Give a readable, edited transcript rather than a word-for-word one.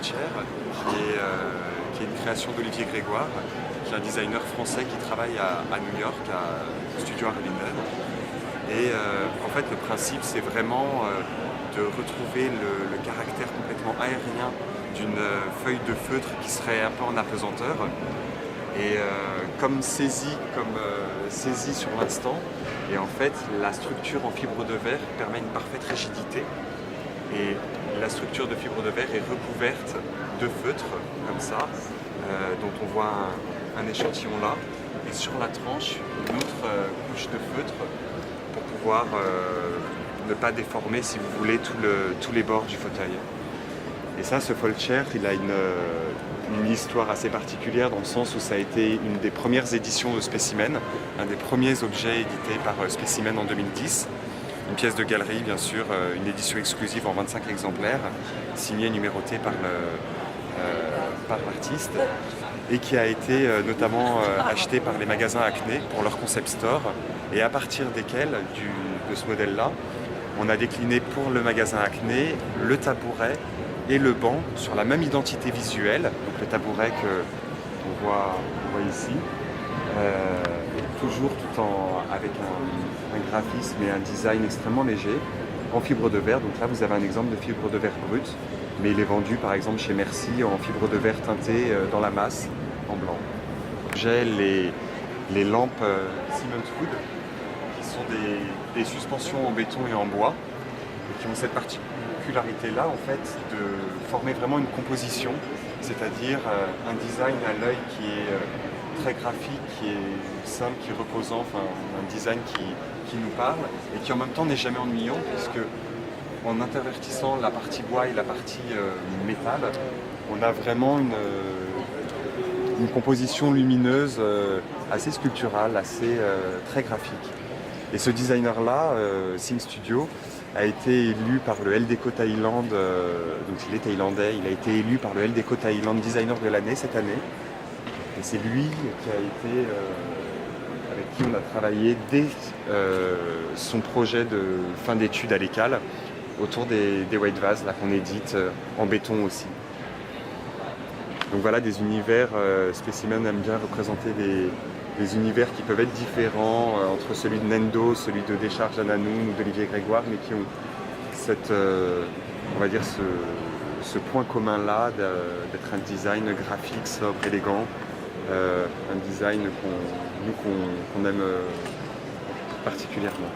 Qui est une création d'Olivier Grégoire, qui est un designer français qui travaille à New York, au studio Arlinden. Et en fait, le principe, c'est vraiment de retrouver le caractère complètement aérien d'une feuille de feutre qui serait un peu en apesanteur. Et comme saisie sur l'instant. Et en fait, la structure en fibre de verre permet une parfaite rigidité. Et la structure de fibre de verre est recouverte de feutre, comme ça, dont on voit un échantillon là. Et sur la tranche, une autre couche de feutre pour pouvoir ne pas déformer, si vous voulez, tous les bords du fauteuil. Et ça, ce fold chair, il a une histoire assez particulière dans le sens où ça a été une des premières éditions de Spécimen, un des premiers objets édités par Spécimen en 2010. Une pièce de galerie, bien sûr, une édition exclusive en 25 exemplaires, signée et numérotée par l'artiste, et qui a été notamment achetée par les magasins Acné pour leur concept store, et à partir desquels, de ce modèle-là, on a décliné pour le magasin Acné le tabouret et le banc sur la même identité visuelle, donc le tabouret qu'on voit ici, toujours avec un graphisme et un design extrêmement léger, en fibre de verre. Donc là, vous avez un exemple de fibre de verre brut, mais il est vendu par exemple chez Merci en fibre de verre teintée dans la masse, en blanc. J'ai les lampes Siemens Wood, qui sont des suspensions en béton et en bois, et qui ont cette particularité-là, en fait, de former vraiment une composition, c'est-à-dire un design à l'œil qui est très graphique, qui est simple, qui est reposant, enfin un design qui nous parle et qui en même temps n'est jamais ennuyant, puisque en intervertissant la partie bois et la partie métal, on a vraiment une composition lumineuse assez sculpturale, assez très graphique. Et ce designer-là, Sim Studio, a été élu par le LDeco Thaïlande, donc il est thaïlandais, il a été élu par le LDeco Thaïlande Designer de l'année cette année. Et c'est lui qui a été, avec qui on a travaillé dès son projet de fin d'études à l'ECAL, autour des white vases qu'on édite en béton aussi. Donc voilà, des univers, Spécimen aime bien représenter des univers qui peuvent être différents entre celui de Nendo, celui de Décharge Ananoun ou d'Olivier Grégoire, mais qui ont cette, on va dire ce point commun-là d'être un design graphique, sobre, élégant, un design qu'on aime particulièrement.